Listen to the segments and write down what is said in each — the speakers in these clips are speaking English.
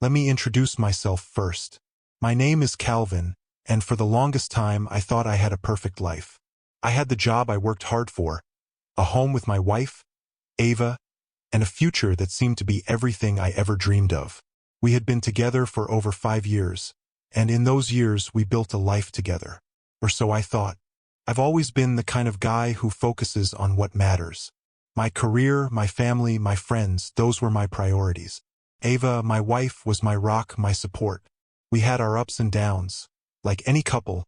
Let me introduce myself first. My name is Calvin, and for the longest time I thought I had a perfect life. I had the job I worked hard for, a home with my wife, Ava, and a future that seemed to be everything I ever dreamed of. We had been together for over 5 years, and in those years we built a life together. Or so I thought. I've always been the kind of guy who focuses on what matters. My career, my family, my friends, those were my priorities. Ava, my wife, was my rock, my support. We had our ups and downs, like any couple,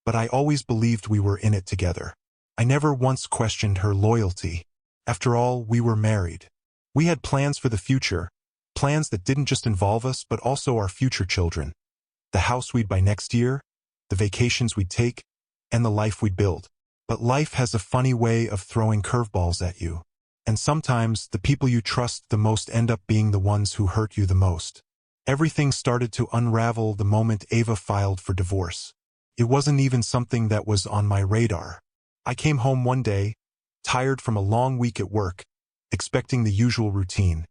but I always believed we were in it together. I never once questioned her loyalty. After all, we were married. We had plans for the future, plans that didn't just involve us but also our future children. The house we'd buy next year, the vacations we'd take, and the life we'd build. But life has a funny way of throwing curveballs at you. And sometimes the people you trust the most end up being the ones who hurt you the most. Everything started to unravel the moment Ava filed for divorce. It wasn't even something that was on my radar. I came home one day, tired from a long week at work, expecting the usual routine.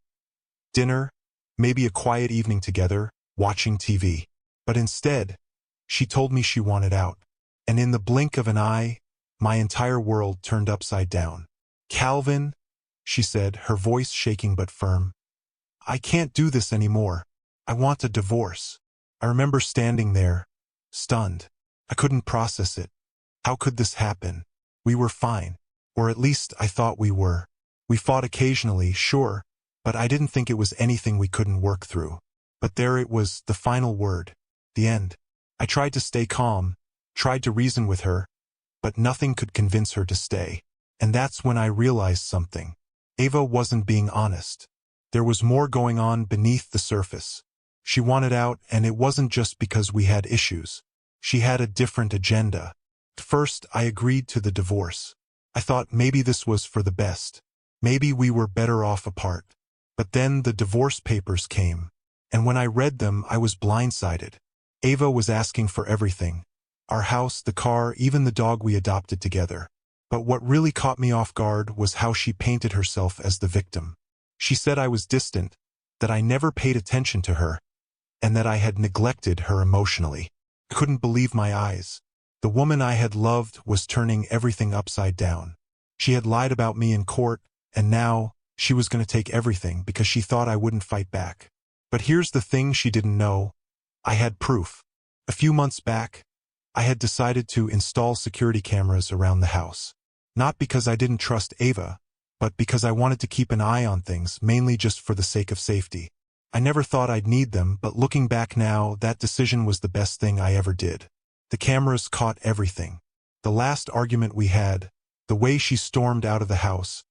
Dinner, maybe a quiet evening together, watching TV. But instead, she told me she wanted out. And in the blink of an eye, my entire world turned upside down. "Calvin," she said, her voice shaking but firm, "I can't do this anymore. I want a divorce." I remember standing there, stunned. I couldn't process it. How could this happen? We were fine. Or at least I thought we were. We fought occasionally, sure, but I didn't think it was anything we couldn't work through. But there it was, the final word, the end. I tried to stay calm, tried to reason with her, but nothing could convince her to stay. And that's when I realized something. Ava wasn't being honest. There was more going on beneath the surface. She wanted out, and it wasn't just because we had issues. She had a different agenda. At first, I agreed to the divorce. I thought maybe this was for the best. Maybe we were better off apart. But then the divorce papers came, and when I read them, I was blindsided. Ava was asking for everything. Our house, the car, even the dog we adopted together. But what really caught me off guard was how she painted herself as the victim. She said I was distant, that I never paid attention to her, and that I had neglected her emotionally. I couldn't believe my eyes. The woman I had loved was turning everything upside down. She had lied about me in court, and now she was going to take everything because she thought I wouldn't fight back. But here's the thing she didn't know. I had proof. A few months back, I had decided to install security cameras around the house. Not because I didn't trust Ava, but because I wanted to keep an eye on things, mainly just for the sake of safety. I never thought I'd need them, but looking back now, that decision was the best thing I ever did. The cameras caught everything. The last argument we had, the way she stormed out of the house,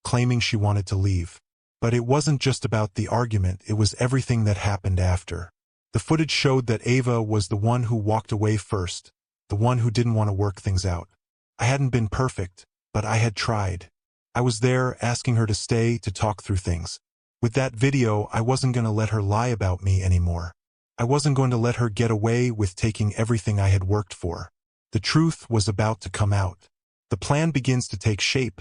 claiming she wanted to leave. But it wasn't just about the argument, it was everything that happened after. The footage showed that Ava was the one who walked away first, the one who didn't want to work things out. I hadn't been perfect, but I had tried. I was there asking her to stay, to talk through things. With that video, I wasn't going to let her lie about me anymore. I wasn't going to let her get away with taking everything I had worked for. The truth was about to come out. The plan begins to take shape.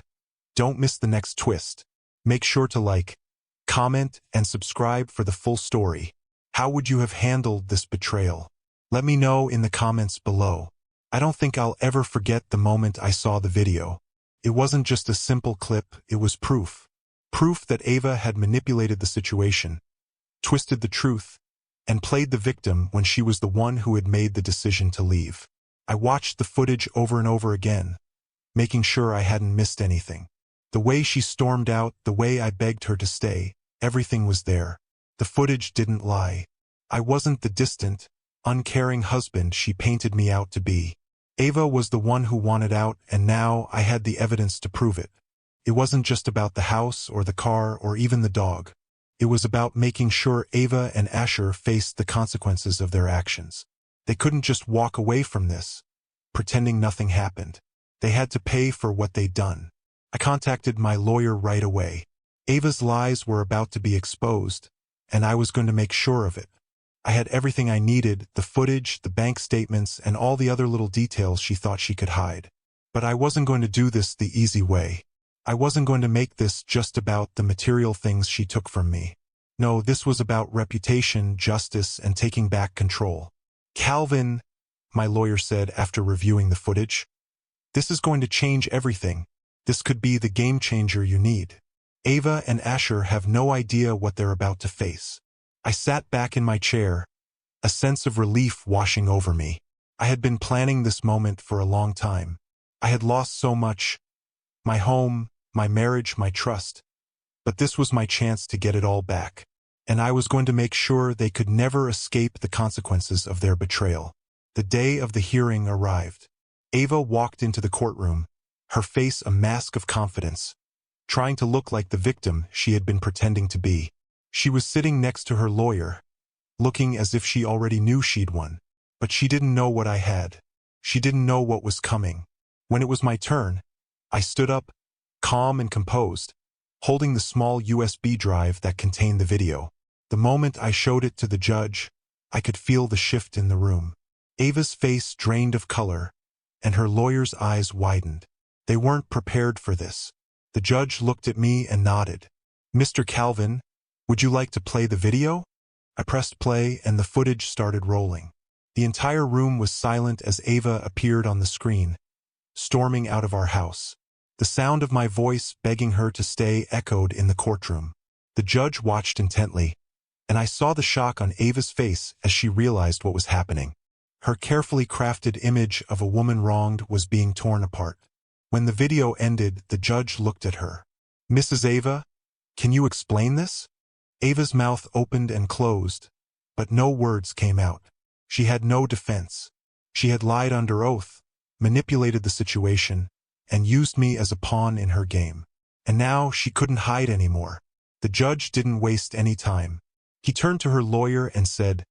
Don't miss the next twist. Make sure to like, comment, and subscribe for the full story. How would you have handled this betrayal? Let me know in the comments below. I don't think I'll ever forget the moment I saw the video. It wasn't just a simple clip, it was proof. Proof that Ava had manipulated the situation, twisted the truth, and played the victim when she was the one who had made the decision to leave. I watched the footage over and over again, making sure I hadn't missed anything. The way she stormed out, the way I begged her to stay, everything was there. The footage didn't lie. I wasn't the distant, uncaring husband she painted me out to be. Ava was the one who wanted out, and now I had the evidence to prove it. It wasn't just about the house or the car or even the dog. It was about making sure Ava and Asher faced the consequences of their actions. They couldn't just walk away from this, pretending nothing happened. They had to pay for what they'd done. I contacted my lawyer right away. Ava's lies were about to be exposed, and I was going to make sure of it. I had everything I needed, the footage, the bank statements, and all the other little details she thought she could hide. But I wasn't going to do this the easy way. I wasn't going to make this just about the material things she took from me. No, this was about reputation, justice, and taking back control. Calvin, my lawyer said after reviewing the footage, this is going to change everything. This could be the game changer you need. Ava and Asher have no idea what they're about to face. I sat back in my chair, a sense of relief washing over me. I had been planning this moment for a long time. I had lost so much, my home, my marriage, my trust. But this was my chance to get it all back. And I was going to make sure they could never escape the consequences of their betrayal. The day of the hearing arrived. Ava walked into the courtroom, her face a mask of confidence, trying to look like the victim she had been pretending to be. She was sitting next to her lawyer, looking as if she already knew she'd won. But she didn't know what I had. She didn't know what was coming. When it was my turn, I stood up, calm and composed, holding the small USB drive that contained the video. The moment I showed it to the judge, I could feel the shift in the room. Ava's face drained of color, and her lawyer's eyes widened. They weren't prepared for this. The judge looked at me and nodded. Mr. Calvin, would you like to play the video? I pressed play and the footage started rolling. The entire room was silent as Ava appeared on the screen, storming out of our house. The sound of my voice begging her to stay echoed in the courtroom. The judge watched intently, and I saw the shock on Ava's face as she realized what was happening. Her carefully crafted image of a woman wronged was being torn apart. When the video ended, the judge looked at her. Mrs. Ava, can you explain this? Ava's mouth opened and closed, but no words came out. She had no defense. She had lied under oath, manipulated the situation, and used me as a pawn in her game. And now she couldn't hide anymore. The judge didn't waste any time. He turned to her lawyer and said,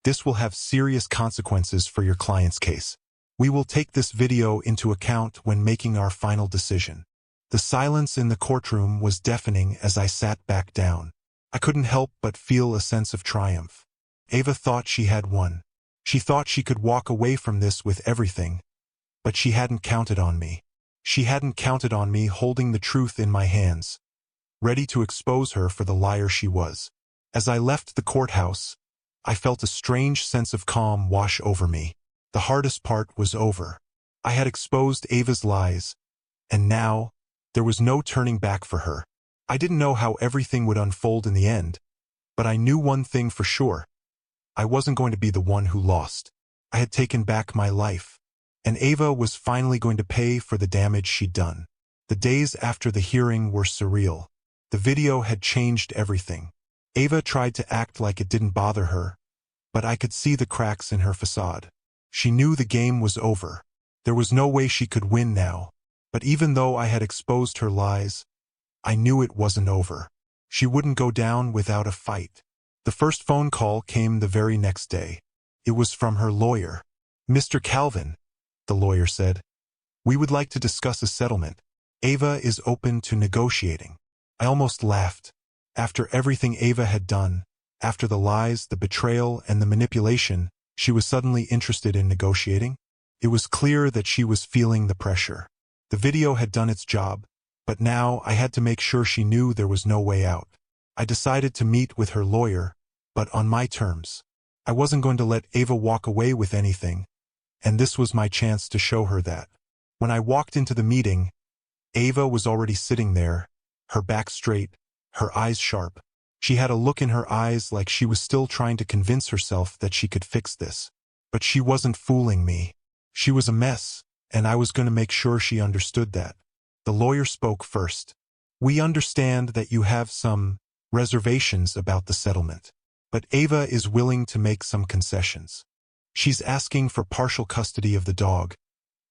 "This will have serious consequences for your client's case. We will take this video into account when making our final decision." The silence in the courtroom was deafening as I sat back down. I couldn't help but feel a sense of triumph. Ava thought she had won. She thought she could walk away from this with everything. But she hadn't counted on me. She hadn't counted on me holding the truth in my hands, ready to expose her for the liar she was. As I left the courthouse, I felt a strange sense of calm wash over me. The hardest part was over. I had exposed Ava's lies, and now there was no turning back for her. I didn't know how everything would unfold in the end, but I knew one thing for sure. I wasn't going to be the one who lost. I had taken back my life, and Ava was finally going to pay for the damage she'd done. The days after the hearing were surreal. The video had changed everything. Ava tried to act like it didn't bother her, but I could see the cracks in her facade. She knew the game was over. There was no way she could win now. But even though I had exposed her lies, I knew it wasn't over. She wouldn't go down without a fight. The first phone call came the very next day. It was from her lawyer. "Mr. Calvin," the lawyer said, "we would like to discuss a settlement. Ava is open to negotiating." I almost laughed. After everything Ava had done, after the lies, the betrayal, and the manipulation, she was suddenly interested in negotiating. It was clear that she was feeling the pressure. The video had done its job, but now I had to make sure she knew there was no way out. I decided to meet with her lawyer, but on my terms. I wasn't going to let Ava walk away with anything, and this was my chance to show her that. When I walked into the meeting, Ava was already sitting there, her back straight, her eyes sharp. She had a look in her eyes like she was still trying to convince herself that she could fix this. But she wasn't fooling me. She was a mess, and I was going to make sure she understood that. The lawyer spoke first. "We understand that you have some reservations about the settlement, but Ava is willing to make some concessions. She's asking for partial custody of the dog,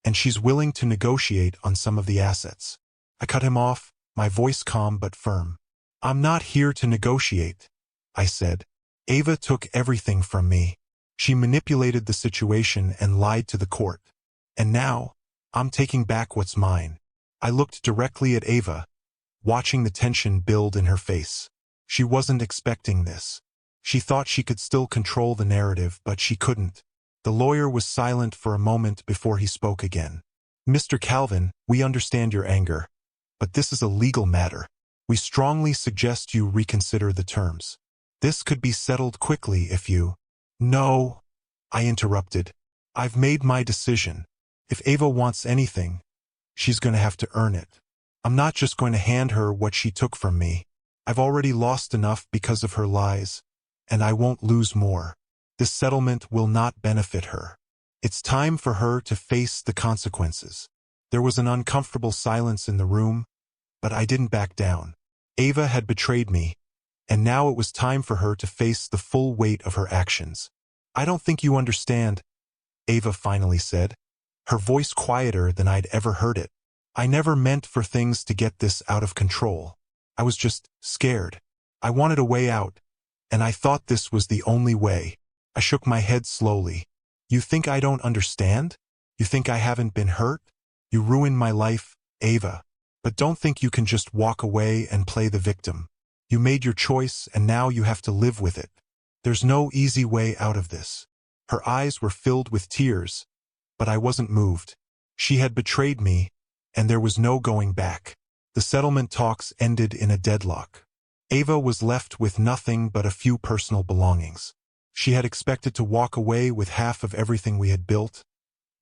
and she's willing to negotiate on some of the assets." I cut him off, my voice calm but firm. "I'm not here to negotiate," I said. "Ava took everything from me. She manipulated the situation and lied to the court. And now, I'm taking back what's mine." I looked directly at Ava, watching the tension build in her face. She wasn't expecting this. She thought she could still control the narrative, but she couldn't. The lawyer was silent for a moment before he spoke again. "Mr. Calvin, we understand your anger, but this is a legal matter. We strongly suggest you reconsider the terms." This could be settled quickly if you— No, I interrupted. I've made my decision. If Ava wants anything, she's going to have to earn it. I'm not just going to hand her what she took from me. I've already lost enough because of her lies, and I won't lose more. This settlement will not benefit her. It's time for her to face the consequences. There was an uncomfortable silence in the room, but I didn't back down. Ava had betrayed me, and now it was time for her to face the full weight of her actions. I don't think you understand, Ava finally said, her voice quieter than I'd ever heard it. I never meant for things to get this out of control. I was just scared. I wanted a way out, and I thought this was the only way. I shook my head slowly. You think I don't understand? You think I haven't been hurt? You ruined my life, Ava. But don't think you can just walk away and play the victim. You made your choice, and now you have to live with it. There's no easy way out of this. Her eyes were filled with tears, but I wasn't moved. She had betrayed me, and there was no going back. The settlement talks ended in a deadlock. Ava was left with nothing but a few personal belongings. She had expected to walk away with half of everything we had built,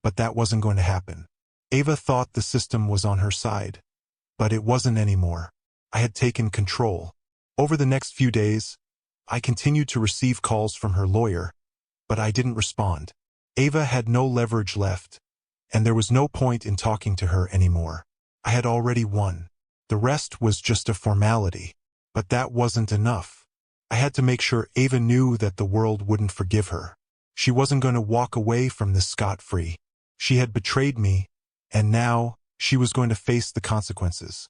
but that wasn't going to happen. Ava thought the system was on her side, but it wasn't anymore. I had taken control. Over the next few days, I continued to receive calls from her lawyer, but I didn't respond. Ava had no leverage left, and there was no point in talking to her anymore. I had already won. The rest was just a formality, but that wasn't enough. I had to make sure Ava knew that the world wouldn't forgive her. She wasn't going to walk away from this scot-free. She had betrayed me, and now she was going to face the consequences.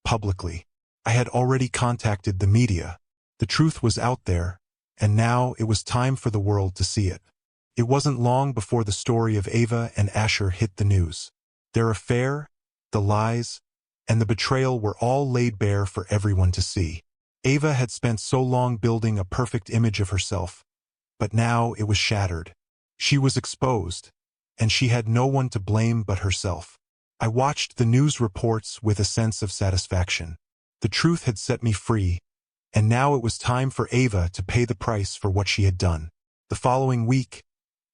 Publicly. I had already contacted the media. The truth was out there, and now it was time for the world to see it. It wasn't long before the story of Ava and Asher hit the news. Their affair, the lies, and the betrayal were all laid bare for everyone to see. Ava had spent so long building a perfect image of herself, but now it was shattered. She was exposed, and she had no one to blame but herself. I watched the news reports with a sense of satisfaction. The truth had set me free, and now it was time for Ava to pay the price for what she had done. The following week,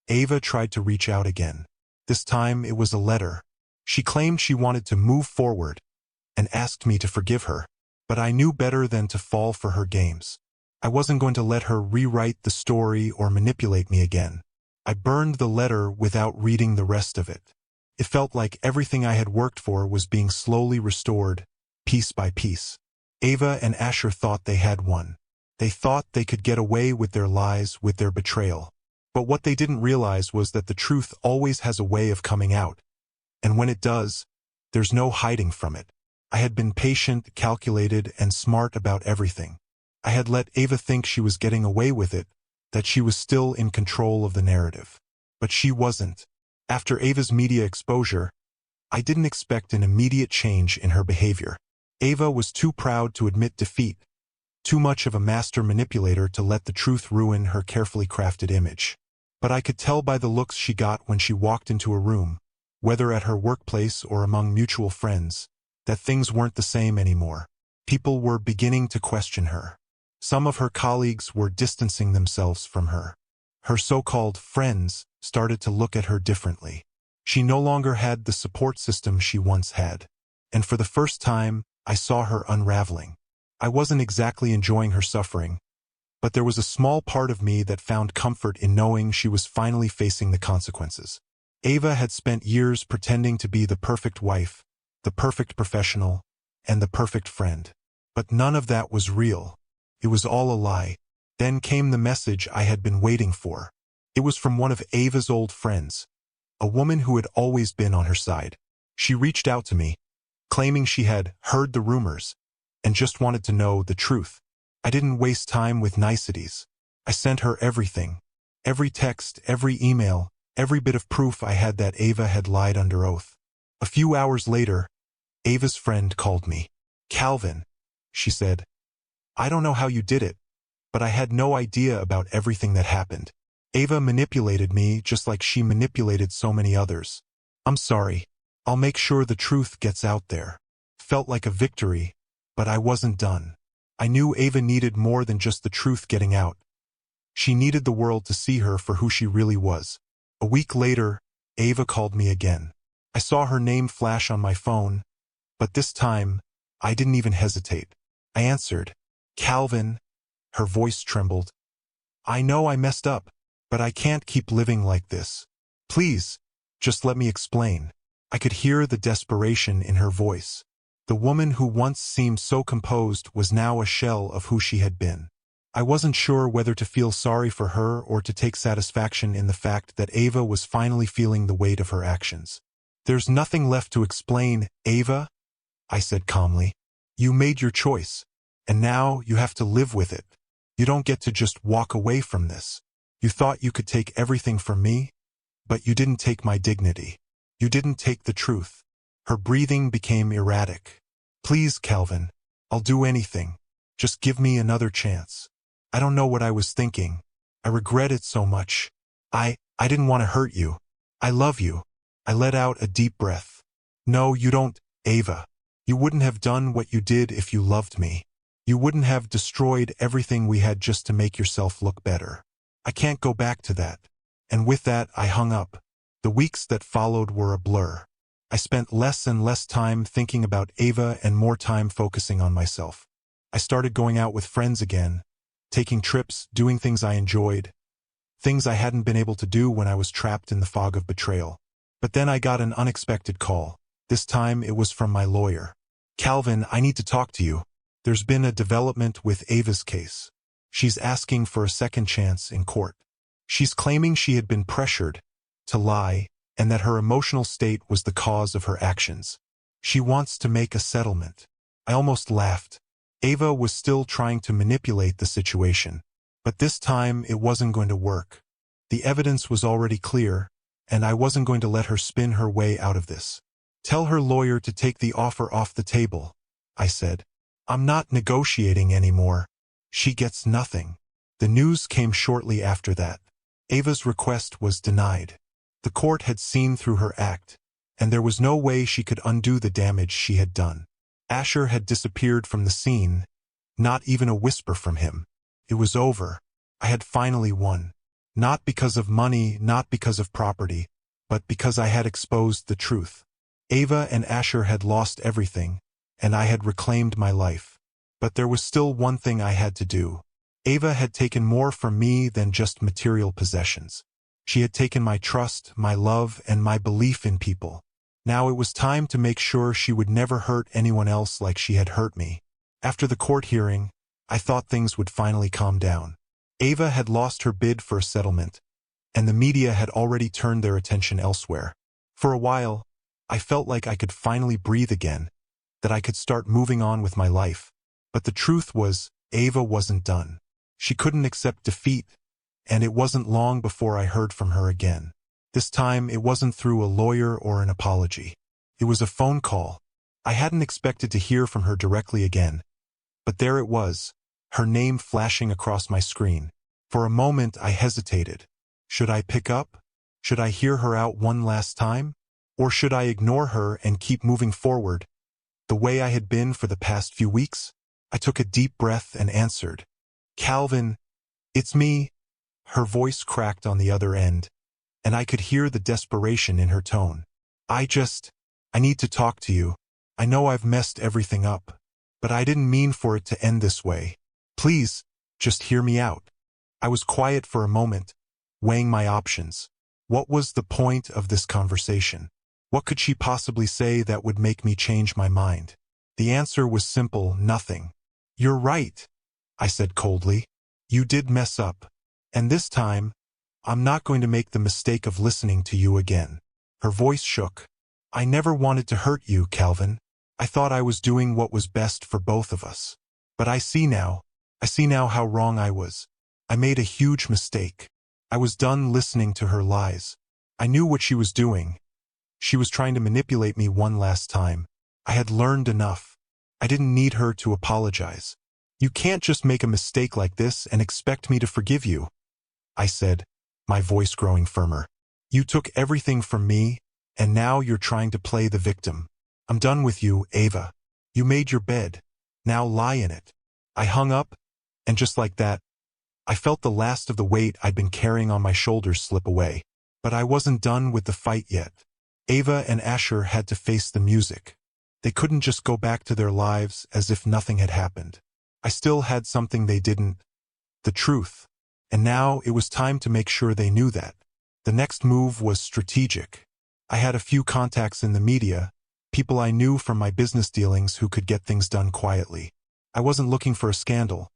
Ava tried to reach out again. This time it was a letter. She claimed she wanted to move forward and asked me to forgive her, but I knew better than to fall for her games. I wasn't going to let her rewrite the story or manipulate me again. I burned the letter without reading the rest of it. It felt like everything I had worked for was being slowly restored, piece by piece. Ava and Asher thought they had won. They thought they could get away with their lies, with their betrayal. But what they didn't realize was that the truth always has a way of coming out. And when it does, there's no hiding from it. I had been patient, calculated, and smart about everything. I had let Ava think she was getting away with it, that she was still in control of the narrative. But she wasn't. After Ava's media exposure, I didn't expect an immediate change in her behavior. Ava was too proud to admit defeat, too much of a master manipulator to let the truth ruin her carefully crafted image. But I could tell by the looks she got when she walked into a room, whether at her workplace or among mutual friends, that things weren't the same anymore. People were beginning to question her. Some of her colleagues were distancing themselves from her. Her so-called friends started to look at her differently. She no longer had the support system she once had. And for the first time, I saw her unraveling. I wasn't exactly enjoying her suffering, but there was a small part of me that found comfort in knowing she was finally facing the consequences. Ava had spent years pretending to be the perfect wife, the perfect professional, and the perfect friend. But none of that was real. It was all a lie. Then came the message I had been waiting for. It was from one of Ava's old friends, a woman who had always been on her side. She reached out to me, claiming she had heard the rumors and just wanted to know the truth. I didn't waste time with niceties. I sent her everything. Every text, every email, every bit of proof I had that Ava had lied under oath. A few hours later, Ava's friend called me. "Calvin," she said, "I don't know how you did it, but I had no idea about everything that happened. Ava manipulated me just like she manipulated so many others. I'm sorry. I'll make sure the truth gets out there." Felt like a victory, but I wasn't done. I knew Ava needed more than just the truth getting out. She needed the world to see her for who she really was. A week later, Ava called me again. I saw her name flash on my phone, but this time, I didn't even hesitate. I answered, "Calvin." Her voice trembled. "I know I messed up, but I can't keep living like this. Please, just let me explain." I could hear the desperation in her voice. The woman who once seemed so composed was now a shell of who she had been. I wasn't sure whether to feel sorry for her or to take satisfaction in the fact that Ava was finally feeling the weight of her actions. "There's nothing left to explain, Ava," I said calmly. "You made your choice, and now you have to live with it. You don't get to just walk away from this. You thought you could take everything from me, but you didn't take my dignity. You didn't take the truth." Her breathing became erratic. "Please, Calvin, I'll do anything. Just give me another chance. I don't know what I was thinking. I regret it so much. I didn't want to hurt you. I love you." I let out a deep breath. "No, you don't, Ava. You wouldn't have done what you did if you loved me. You wouldn't have destroyed everything we had just to make yourself look better. I can't go back to that." And with that, I hung up. The weeks that followed were a blur. I spent less and less time thinking about Ava and more time focusing on myself. I started going out with friends again, taking trips, doing things I enjoyed, things I hadn't been able to do when I was trapped in the fog of betrayal. But then I got an unexpected call. This time it was from my lawyer. "Calvin, I need to talk to you. There's been a development with Ava's case. She's asking for a second chance in court. She's claiming she had been pressured to lie and that her emotional state was the cause of her actions. She wants to make a settlement." I almost laughed. Ava was still trying to manipulate the situation, but this time it wasn't going to work. The evidence was already clear, and I wasn't going to let her spin her way out of this. "Tell her lawyer to take the offer off the table," I said. "I'm not negotiating anymore. She gets nothing." The news came shortly after that. Ava's request was denied. The court had seen through her act, and there was no way she could undo the damage she had done. Asher had disappeared from the scene, not even a whisper from him. It was over. I had finally won. Not because of money, not because of property, but because I had exposed the truth. Ava and Asher had lost everything, and I had reclaimed my life. But there was still one thing I had to do. Ava had taken more from me than just material possessions. She had taken my trust, my love, and my belief in people. Now it was time to make sure she would never hurt anyone else like she had hurt me. After the court hearing, I thought things would finally calm down. Ava had lost her bid for a settlement, and the media had already turned their attention elsewhere. For a while, I felt like I could finally breathe again, that I could start moving on with my life. But the truth was, Ava wasn't done. She couldn't accept defeat, and it wasn't long before I heard from her again. This time, it wasn't through a lawyer or an apology. It was a phone call. I hadn't expected to hear from her directly again, but there it was, her name flashing across my screen. For a moment, I hesitated. Should I pick up? Should I hear her out one last time? Or should I ignore her and keep moving forward, the way I had been for the past few weeks? I took a deep breath and answered, "Calvin, it's me." Her voice cracked on the other end, and I could hear the desperation in her tone. I need to talk to you. I know I've messed everything up, but I didn't mean for it to end this way. Please, just hear me out." I was quiet for a moment, weighing my options. What was the point of this conversation? What could she possibly say that would make me change my mind? The answer was simple: nothing. "You're right," I said coldly. "You did mess up. And this time, I'm not going to make the mistake of listening to you again." Her voice shook. "I never wanted to hurt you, Calvin. I thought I was doing what was best for both of us. But I see now how wrong I was. I made a huge mistake. I was done listening to her lies. I knew what she was doing. She was trying to manipulate me one last time. I had learned enough. I didn't need her to apologize. You can't just make a mistake like this and expect me to forgive you," I said, my voice growing firmer. "You took everything from me, and now you're trying to play the victim. I'm done with you, Ava. You made your bed. Now lie in it." I hung up, and just like that, I felt the last of the weight I'd been carrying on my shoulders slip away. But I wasn't done with the fight yet. Ava and Asher had to face the music. They couldn't just go back to their lives as if nothing had happened. I still had something they didn't, the truth. And now it was time to make sure they knew that. The next move was strategic. I had a few contacts in the media, people I knew from my business dealings who could get things done quietly. I wasn't looking for a scandal,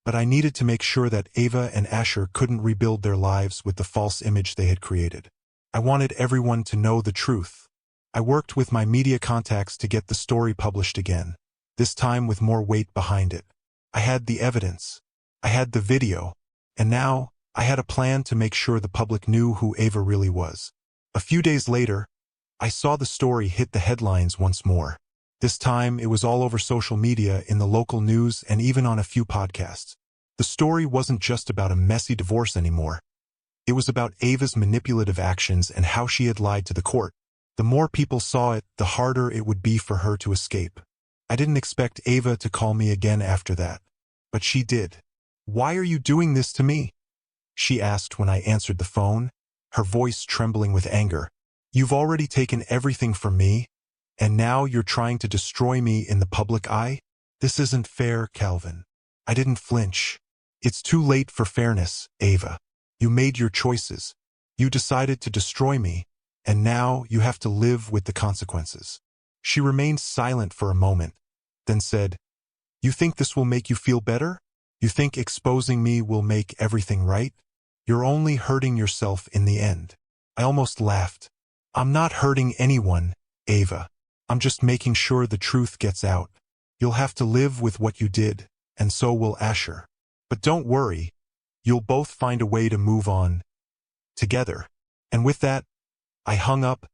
but I needed to make sure that Ava and Asher couldn't rebuild their lives with the false image they had created. I wanted everyone to know the truth. I worked with my media contacts to get the story published again, this time with more weight behind it. I had the evidence. I had the video. And now, I had a plan to make sure the public knew who Ava really was. A few days later, I saw the story hit the headlines once more. This time, it was all over social media, in the local news, and even on a few podcasts. The story wasn't just about a messy divorce anymore. It was about Ava's manipulative actions and how she had lied to the court. The more people saw it, the harder it would be for her to escape. I didn't expect Ava to call me again after that, but she did. "Why are you doing this to me?" she asked when I answered the phone, her voice trembling with anger. "You've already taken everything from me, and now you're trying to destroy me in the public eye? This isn't fair, Calvin." I didn't flinch. "It's too late for fairness, Ava. You made your choices. You decided to destroy me, and now you have to live with the consequences." She remained silent for a moment, then said, "You think this will make you feel better? You think exposing me will make everything right? You're only hurting yourself in the end." I almost laughed. "I'm not hurting anyone, Ava. I'm just making sure the truth gets out. You'll have to live with what you did, and so will Asher. But don't worry, you'll both find a way to move on together." And with that, I hung up,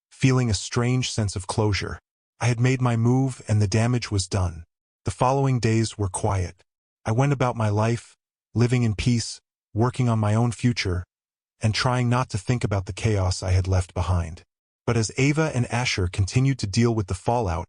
feeling a strange sense of closure. I had made my move and the damage was done. The following days were quiet. I went about my life, living in peace, working on my own future, and trying not to think about the chaos I had left behind. But as Ava and Asher continued to deal with the fallout,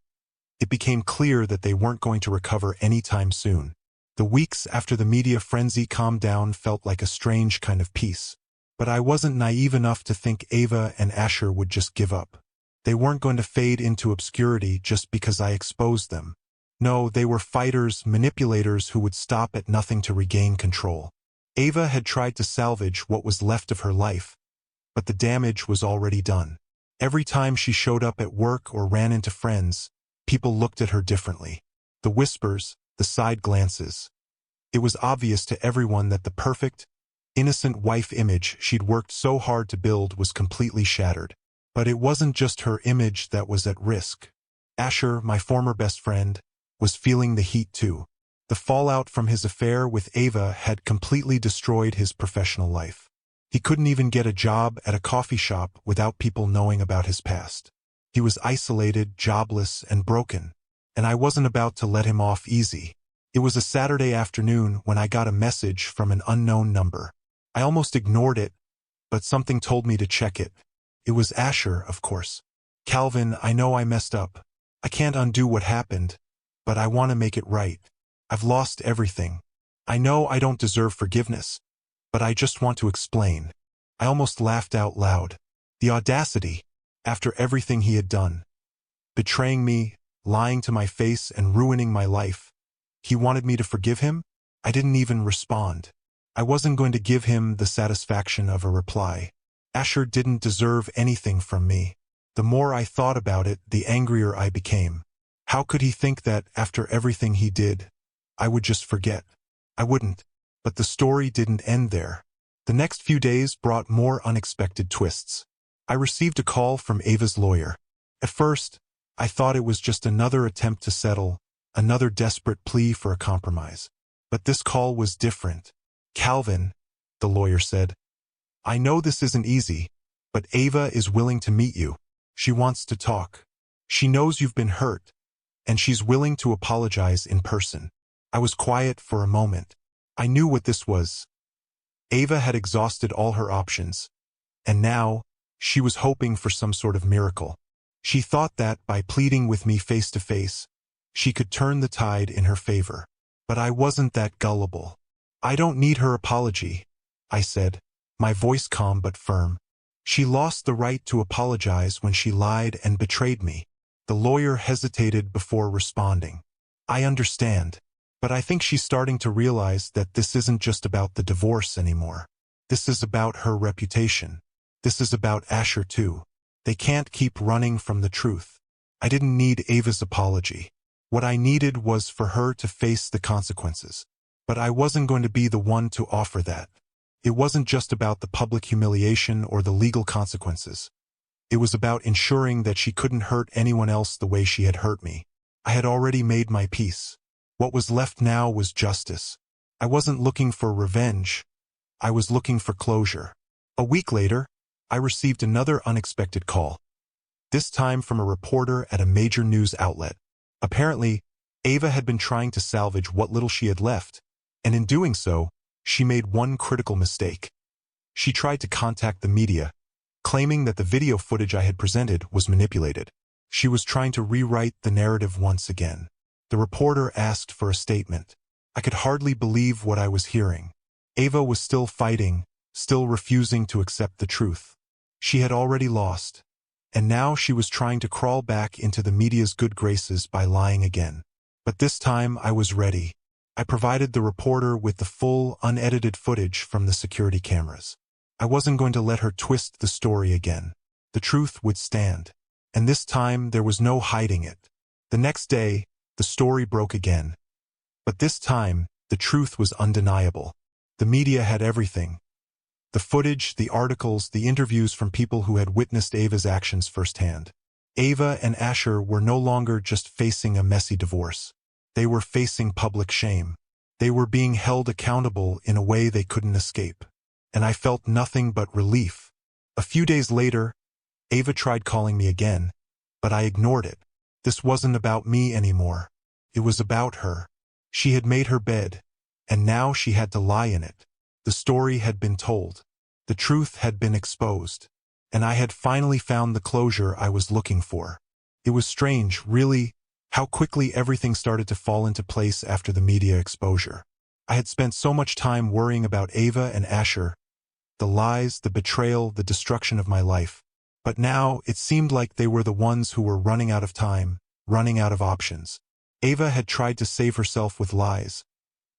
it became clear that they weren't going to recover anytime soon. The weeks after the media frenzy calmed down felt like a strange kind of peace. But I wasn't naive enough to think Ava and Asher would just give up. They weren't going to fade into obscurity just because I exposed them. No, they were fighters, manipulators who would stop at nothing to regain control. Ava had tried to salvage what was left of her life, but the damage was already done. Every time she showed up at work or ran into friends, people looked at her differently. The whispers, the side glances. It was obvious to everyone that the perfect, innocent wife image she'd worked so hard to build was completely shattered. But it wasn't just her image that was at risk. Asher, my former best friend, was feeling the heat too. The fallout from his affair with Ava had completely destroyed his professional life. He couldn't even get a job at a coffee shop without people knowing about his past. He was isolated, jobless, and broken, and I wasn't about to let him off easy. It was a Saturday afternoon when I got a message from an unknown number. I almost ignored it, but something told me to check it. It was Asher, of course. "Calvin, I know I messed up. I can't undo what happened, but I want to make it right. I've lost everything. I know I don't deserve forgiveness, but I just want to explain." I almost laughed out loud. The audacity, after everything he had done. Betraying me, lying to my face, and ruining my life. He wanted me to forgive him? I didn't even respond. I wasn't going to give him the satisfaction of a reply. Asher didn't deserve anything from me. The more I thought about it, the angrier I became. How could he think that, after everything he did, I would just forget? I wouldn't. But the story didn't end there. The next few days brought more unexpected twists. I received a call from Ava's lawyer. At first, I thought it was just another attempt to settle, another desperate plea for a compromise. But this call was different. "Calvin," the lawyer said, "I know this isn't easy, but Ava is willing to meet you. She wants to talk. She knows you've been hurt, and she's willing to apologize in person." I was quiet for a moment. I knew what this was. Ava had exhausted all her options, and now, she was hoping for some sort of miracle. She thought that, by pleading with me face to face, she could turn the tide in her favor. But I wasn't that gullible. "I don't need her apology," I said, my voice calm but firm. "She lost the right to apologize when she lied and betrayed me." The lawyer hesitated before responding. "I understand. But I think she's starting to realize that this isn't just about the divorce anymore. This is about her reputation. This is about Asher too. They can't keep running from the truth." I didn't need Ava's apology. What I needed was for her to face the consequences. But I wasn't going to be the one to offer that. It wasn't just about the public humiliation or the legal consequences. It was about ensuring that she couldn't hurt anyone else the way she had hurt me. I had already made my peace. What was left now was justice. I wasn't looking for revenge. I was looking for closure. A week later, I received another unexpected call. This time from a reporter at a major news outlet. Apparently, Ava had been trying to salvage what little she had left, and in doing so, she made one critical mistake. She tried to contact the media, claiming that the video footage I had presented was manipulated. She was trying to rewrite the narrative once again. The reporter asked for a statement. I could hardly believe what I was hearing. Ava was still fighting, still refusing to accept the truth. She had already lost, and now she was trying to crawl back into the media's good graces by lying again. But this time I was ready. I provided the reporter with the full, unedited footage from the security cameras. I wasn't going to let her twist the story again. The truth would stand. And this time there was no hiding it. The next day, the story broke again. But this time, the truth was undeniable. The media had everything. The footage, the articles, the interviews from people who had witnessed Ava's actions firsthand. Ava and Asher were no longer just facing a messy divorce. They were facing public shame. They were being held accountable in a way they couldn't escape. And I felt nothing but relief. A few days later, Ava tried calling me again, but I ignored it. This wasn't about me anymore. It was about her. She had made her bed, and now she had to lie in it. The story had been told. The truth had been exposed. And I had finally found the closure I was looking for. It was strange, really, how quickly everything started to fall into place after the media exposure. I had spent so much time worrying about Ava and Asher, the lies, the betrayal, the destruction of my life. But now it seemed like they were the ones who were running out of time, running out of options. Ava had tried to save herself with lies,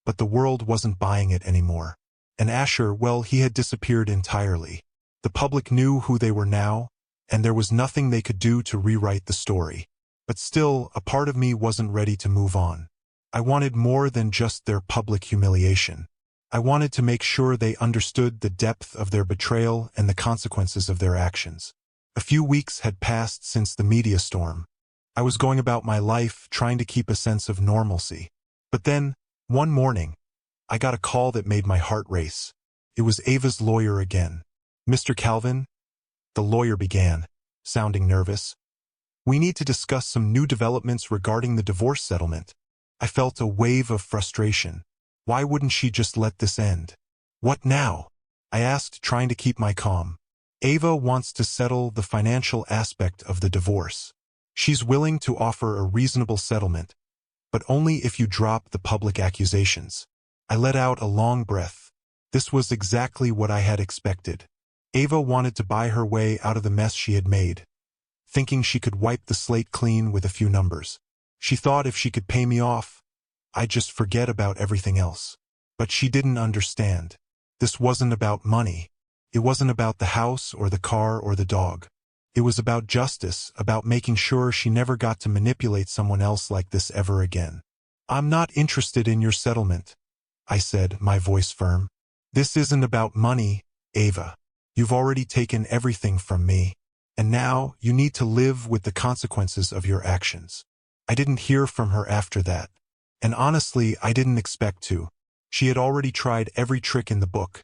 but the world wasn't buying it anymore. And Asher, well, he had disappeared entirely. The public knew who they were now, and there was nothing they could do to rewrite the story. But still, a part of me wasn't ready to move on. I wanted more than just their public humiliation. I wanted to make sure they understood the depth of their betrayal and the consequences of their actions. A few weeks had passed since the media storm. I was going about my life trying to keep a sense of normalcy. But then, one morning, I got a call that made my heart race. It was Ava's lawyer again. "Mr. Calvin," the lawyer began, sounding nervous, "we need to discuss some new developments regarding the divorce settlement." I felt a wave of frustration. Why wouldn't she just let this end? "What now?" I asked, trying to keep my calm. "Ava wants to settle the financial aspect of the divorce. She's willing to offer a reasonable settlement, but only if you drop the public accusations." I let out a long breath. This was exactly what I had expected. Ava wanted to buy her way out of the mess she had made, thinking she could wipe the slate clean with a few numbers. She thought if she could pay me off, I'd just forget about everything else. But she didn't understand. This wasn't about money. It wasn't about the house or the car or the dog. It was about justice, about making sure she never got to manipulate someone else like this ever again. "I'm not interested in your settlement," I said, my voice firm. "This isn't about money, Ava. You've already taken everything from me, and now you need to live with the consequences of your actions." I didn't hear from her after that, and honestly, I didn't expect to. She had already tried every trick in the book.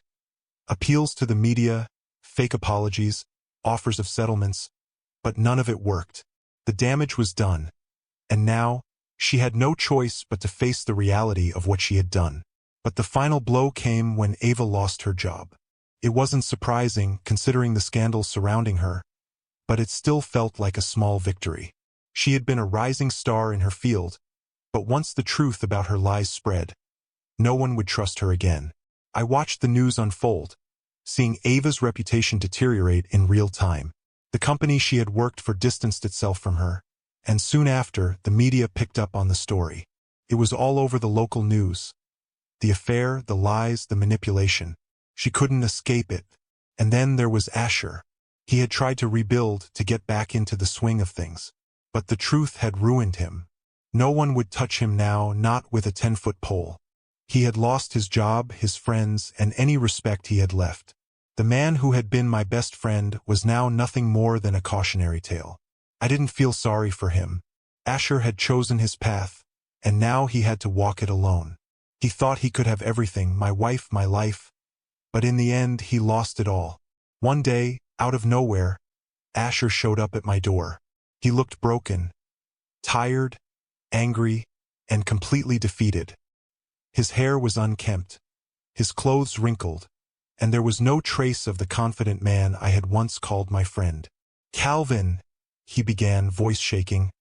Appeals to the media, fake apologies, offers of settlements, but none of it worked. The damage was done, and now she had no choice but to face the reality of what she had done. But the final blow came when Ava lost her job. It wasn't surprising, considering the scandals surrounding her, but it still felt like a small victory. She had been a rising star in her field, But once the truth about her lies spread, no one would trust her again. I watched the news unfold, seeing Ava's reputation deteriorate in real time. The company she had worked for distanced itself from her, and soon after, the media picked up on the story. It was all over the local news. The affair, the lies, the manipulation. She couldn't escape it. And then there was Asher. He had tried to rebuild, to get back into the swing of things. But the truth had ruined him. No one would touch him now, not with a 10-foot pole. He had lost his job, his friends, and any respect he had left. The man who had been my best friend was now nothing more than a cautionary tale. I didn't feel sorry for him. Asher had chosen his path, and now he had to walk it alone. He thought he could have everything, my wife, my life. But in the end, he lost it all. One day, out of nowhere, Asher showed up at my door. He looked broken, tired, angry, and completely defeated. His hair was unkempt, his clothes wrinkled, and there was no trace of the confident man I had once called my friend. "Calvin," he began, voice shaking.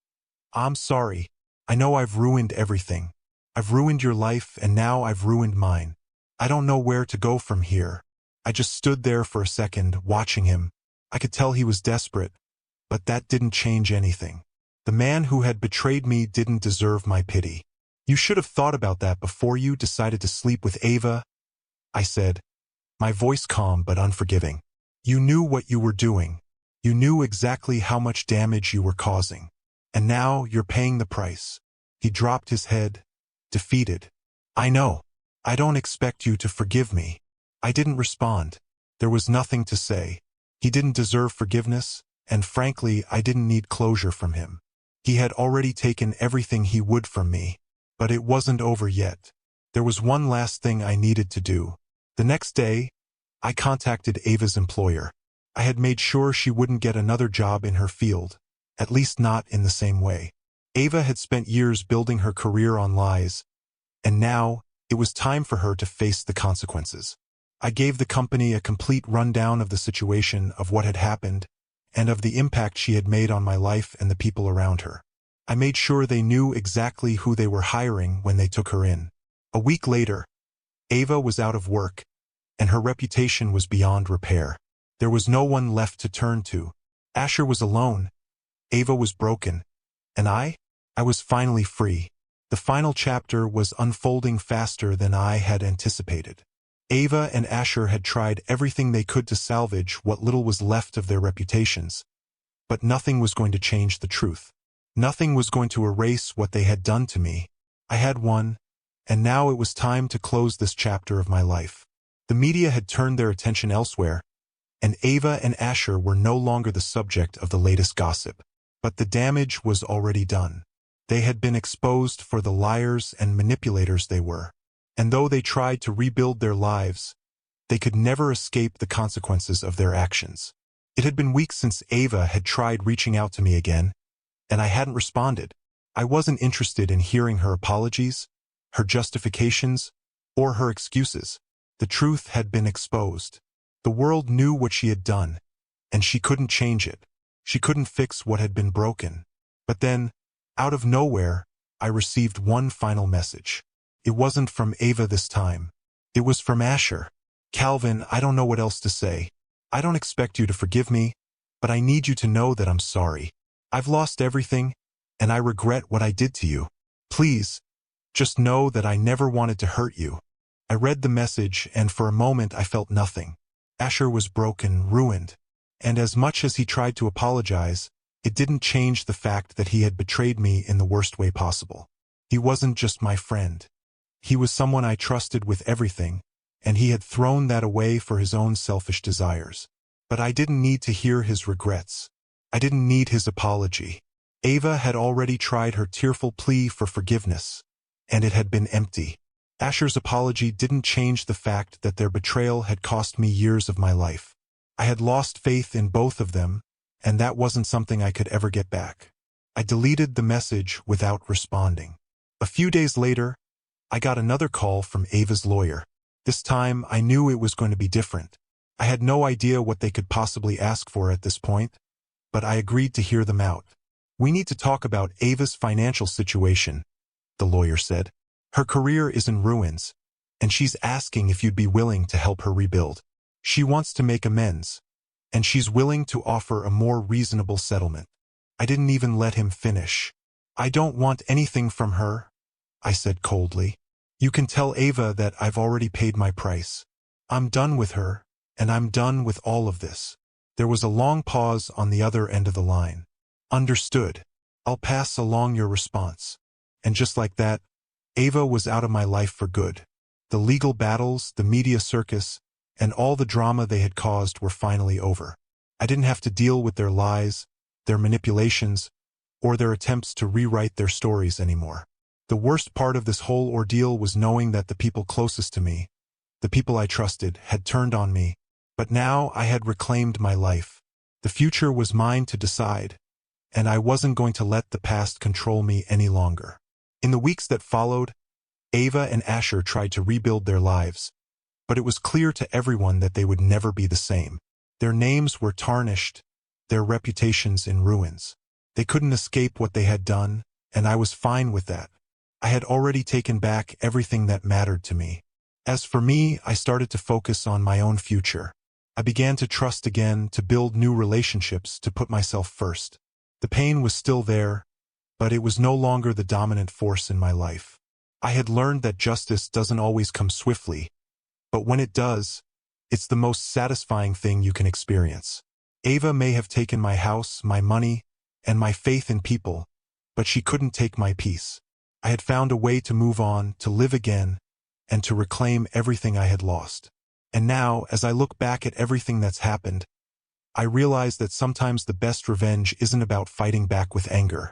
"I'm sorry. I know I've ruined everything. I've ruined your life, and now I've ruined mine. I don't know where to go from here." I just stood there for a second, watching him. I could tell he was desperate, but that didn't change anything. The man who had betrayed me didn't deserve my pity. "You should have thought about that before you decided to sleep with Ava," I said, my voice calm but unforgiving. "You knew what you were doing. You knew exactly how much damage you were causing. And now you're paying the price." He dropped his head, defeated. "I know. I don't expect you to forgive me." I didn't respond. There was nothing to say. He didn't deserve forgiveness, and frankly, I didn't need closure from him. He had already taken everything he would from me. But it wasn't over yet. There was one last thing I needed to do. The next day, I contacted Ava's employer. I had made sure she wouldn't get another job in her field, at least not in the same way. Ava had spent years building her career on lies, and now it was time for her to face the consequences. I gave the company a complete rundown of the situation, of what had happened, and of the impact she had made on my life and the people around her. I made sure they knew exactly who they were hiring when they took her in. A week later, Ava was out of work, and her reputation was beyond repair. There was no one left to turn to. Asher was alone, Ava was broken, and I was finally free. The final chapter was unfolding faster than I had anticipated. Ava and Asher had tried everything they could to salvage what little was left of their reputations, but nothing was going to change the truth. Nothing was going to erase what they had done to me. I had won, and now it was time to close this chapter of my life. The media had turned their attention elsewhere, and Ava and Asher were no longer the subject of the latest gossip. But the damage was already done. They had been exposed for the liars and manipulators they were. And though they tried to rebuild their lives, they could never escape the consequences of their actions. It had been weeks since Ava had tried reaching out to me again, and I hadn't responded. I wasn't interested in hearing her apologies, her justifications, or her excuses. The truth had been exposed. The world knew what she had done, and she couldn't change it. She couldn't fix what had been broken. But then, out of nowhere, I received one final message. It wasn't from Ava this time. It was from Asher. "Calvin, I don't know what else to say. I don't expect you to forgive me, but I need you to know that I'm sorry. I've lost everything, and I regret what I did to you. Please, just know that I never wanted to hurt you." I read the message, and for a moment I felt nothing. Asher was broken, ruined, and as much as he tried to apologize, it didn't change the fact that he had betrayed me in the worst way possible. He wasn't just my friend. He was someone I trusted with everything, and he had thrown that away for his own selfish desires. But I didn't need to hear his regrets. I didn't need his apology. Ava had already tried her tearful plea for forgiveness, and it had been empty. Asher's apology didn't change the fact that their betrayal had cost me years of my life. I had lost faith in both of them, and that wasn't something I could ever get back. I deleted the message without responding. A few days later, I got another call from Ava's lawyer. This time, I knew it was going to be different. I had no idea what they could possibly ask for at this point, but I agreed to hear them out. "We need to talk about Ava's financial situation," the lawyer said. Her career is in ruins, and she's asking if you'd be willing to help her rebuild. She wants to make amends, and she's willing to offer a more reasonable settlement. I didn't even let him finish. I don't want anything from her, I said coldly. You can tell Ava that I've already paid my price. I'm done with her, and I'm done with all of this. There was a long pause on the other end of the line. Understood. I'll pass along your response. And just like that, Ava was out of my life for good. The legal battles, the media circus, and all the drama they had caused were finally over. I didn't have to deal with their lies, their manipulations, or their attempts to rewrite their stories anymore. The worst part of this whole ordeal was knowing that the people closest to me, the people I trusted, had turned on me. But now I had reclaimed my life. The future was mine to decide, and I wasn't going to let the past control me any longer. In the weeks that followed, Ava and Asher tried to rebuild their lives, but it was clear to everyone that they would never be the same. Their names were tarnished, their reputations in ruins. They couldn't escape what they had done, and I was fine with that. I had already taken back everything that mattered to me. As for me, I started to focus on my own future. I began to trust again, to build new relationships, to put myself first. The pain was still there, but it was no longer the dominant force in my life. I had learned that justice doesn't always come swiftly, but when it does, it's the most satisfying thing you can experience. Ava may have taken my house, my money, and my faith in people, but she couldn't take my peace. I had found a way to move on, to live again, and to reclaim everything I had lost. And now, as I look back at everything that's happened, I realize that sometimes the best revenge isn't about fighting back with anger.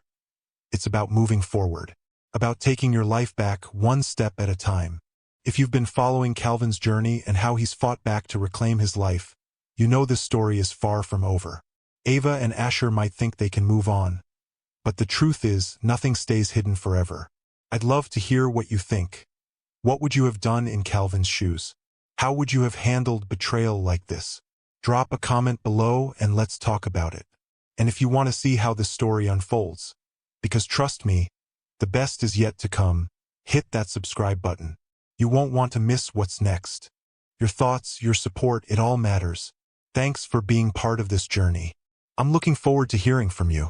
It's about moving forward, about taking your life back one step at a time. If you've been following Calvin's journey and how he's fought back to reclaim his life, you know this story is far from over. Ava and Asher might think they can move on, but the truth is, nothing stays hidden forever. I'd love to hear what you think. What would you have done in Calvin's shoes? How would you have handled betrayal like this? Drop a comment below and let's talk about it. And if you want to see how this story unfolds, because trust me, the best is yet to come, hit that subscribe button. You won't want to miss what's next. Your thoughts, your support, it all matters. Thanks for being part of this journey. I'm looking forward to hearing from you.